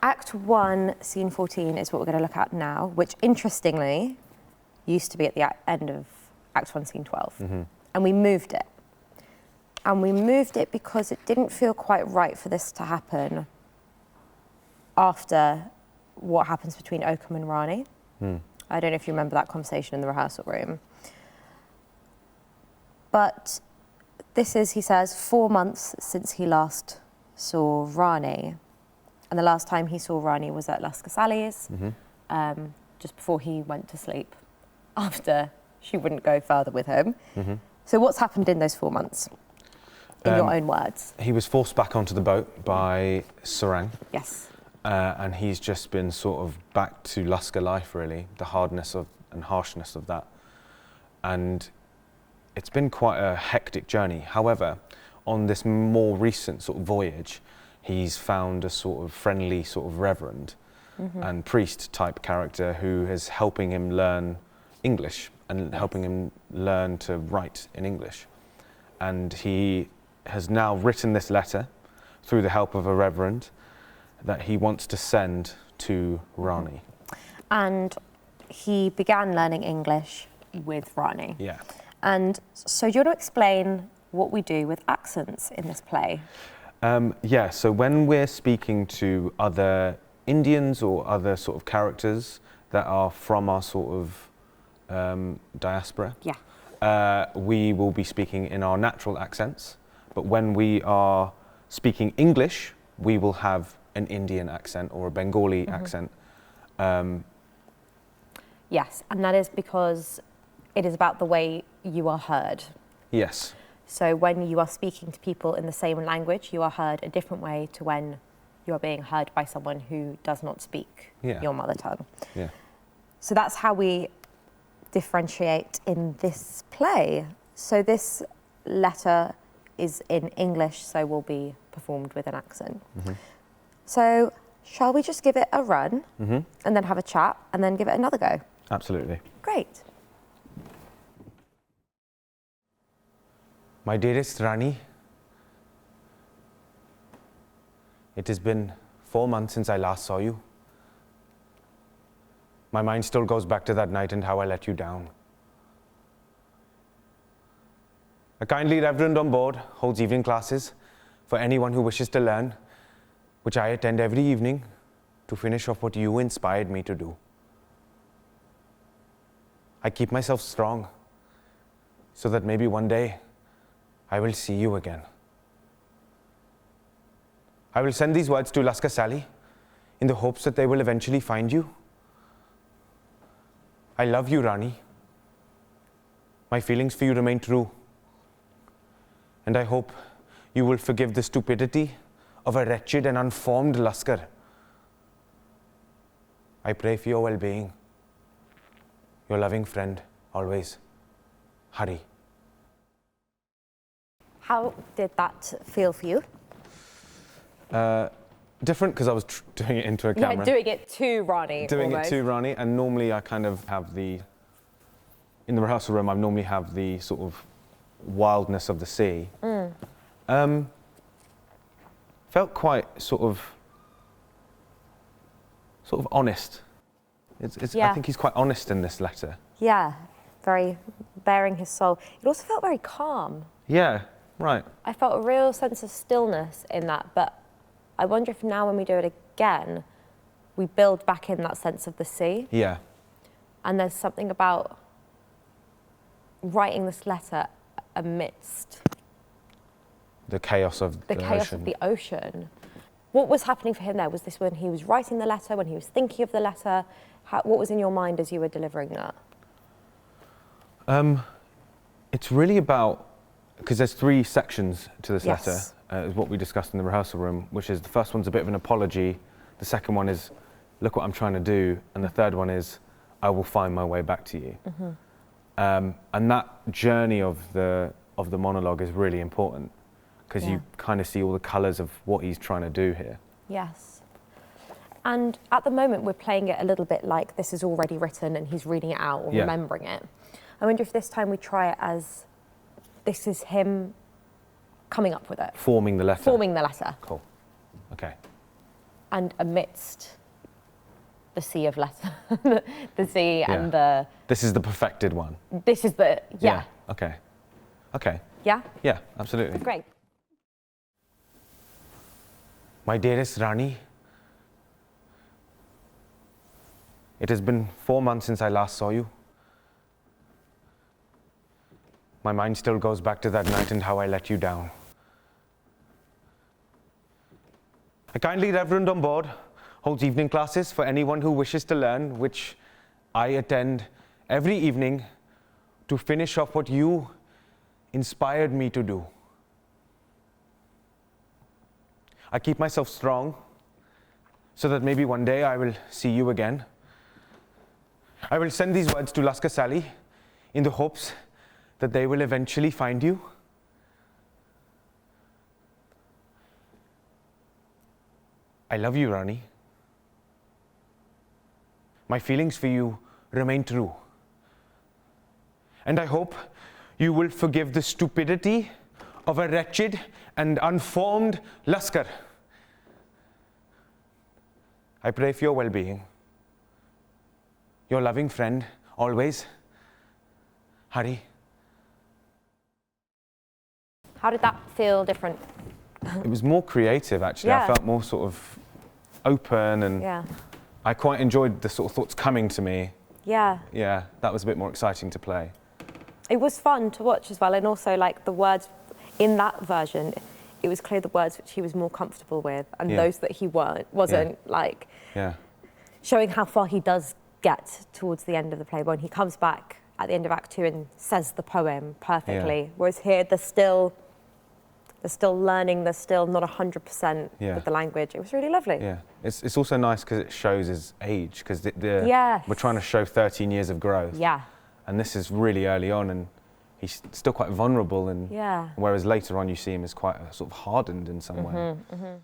Act 1, Scene 14 is what we're going to look at now, which interestingly used to be at the end of Act 1, Scene 12. And we moved it. And we moved it because it didn't feel quite right for this to happen after what happens between Oakham and Rani. I don't know if you remember that conversation in the rehearsal room. But this is, he says, 4 months since he last saw Rani. And the last time he saw Rani was at Lusker Sally's, just before he went to sleep, after she wouldn't go further with him. So what's happened in those 4 months, in your own words? He was forced back onto the boat by Sarang. Yes. And he's just been sort of back to Lusker life, really, the hardness of and harshness of that. And it's been quite a hectic journey. However, on this more recent sort of voyage, he's found a sort of friendly sort of reverend and priest type character who is helping him learn English and helping him learn to write in English. And he has now written this letter through the help of a reverend that he wants to send to Rani. And he began learning English with Rani. Yeah. And so do you want to explain what we do with accents in this play? Yeah, so when we're speaking to other Indians or other sort of characters that are from our sort of diaspora, we will be speaking in our natural accents. But when we are speaking English, we will have an Indian accent or a Bengali accent. Yes, and that is because it is about the way you are heard. Yes. So when you are speaking to people in the same language, you are heard a different way to when you are being heard by someone who does not speak your mother tongue. Yeah. So that's how we differentiate in this play. So this letter is in English, so will be performed with an accent. So shall we just give it a run and then have a chat and then give it another go? Absolutely. Great. My dearest Rani, it has been 4 months since I last saw you. My mind still goes back to that night and how I let you down. A kindly reverend on board holds evening classes for anyone who wishes to learn, which I attend every evening to finish off what you inspired me to do. I keep myself strong so that maybe one day I will see you again. I will send these words to Lusker Sally in the hopes that they will eventually find you. I love you, Rani. My feelings for you remain true. And I hope you will forgive the stupidity of a wretched and unformed Lusker. I pray for your well-being. Your loving friend, always, Hari. How did that feel for you? Different because I was doing it into a camera. Yeah, doing it to Rani. Doing almost. it to Rani, and normally I kind of have in the rehearsal room, I normally have the sort of wildness of the sea. Felt quite sort of honest. I think he's quite honest in this letter. Yeah, very bearing his soul. It also felt very calm. Yeah, right. I felt a real sense of stillness in that, but I wonder if now when we do it again, we build back in that sense of the sea. Yeah. And there's something about writing this letter amidst the chaos of the chaos ocean. of the ocean. What was happening for him there? Was this when he was writing the letter, when he was thinking of the letter? What was in your mind as you were delivering that? It's really about, because there's 3 sections to this Yes. letter, is what we discussed in the rehearsal room, which is the first one's a bit of an apology, the second one is, look what I'm trying to do, and the third one is, I will find my way back to you. And that journey of the monologue is really important, because you kind of see all the colours of what he's trying to do here. Yes. And at the moment, we're playing it a little bit like this is already written and he's reading it out or remembering it. I wonder if this time we try it as this is him coming up with it. Forming the letter. Forming the letter. Cool. Okay. And amidst the sea of letters, the sea Yeah. and the... This is the perfected one. This is the... Yeah. Okay. Okay. Yeah? Yeah, absolutely. Great. My dearest Rani, it has been 4 months since I last saw you. My mind still goes back to that night and how I let you down. A kindly reverend on board holds evening classes for anyone who wishes to learn, which I attend every evening to finish off what you inspired me to do. I keep myself strong so that maybe one day I will see you again. I will send these words to Laska Sally in the hopes that they will eventually find you. I love you, Rani. My feelings for you remain true. And I hope you will forgive the stupidity of a wretched and unformed Laskar. I pray for your well-being. Your loving friend, always, Hari. How did that feel different? It was more creative, actually. Yeah. I felt more sort of open, and Yeah. I quite enjoyed the sort of thoughts coming to me. Yeah. Yeah, that was a bit more exciting to play. It was fun to watch as well, and also like the words in that version, it was clear the words which he was more comfortable with, and Yeah. those that he wasn't, like Yeah. showing how far he does get towards the end of the play when he comes back at the end of Act 2 and says the poem perfectly. Yeah. Whereas here, they're still learning, they're still not 100% Yeah. with the language. It was really lovely. Yeah, it's also nice because it shows his age, because Yes. we're trying to show 13 years of growth. Yeah. And this is really early on, and he's still quite vulnerable, and Yeah. whereas later on you see him as quite sort of hardened in some way. Mm-hmm.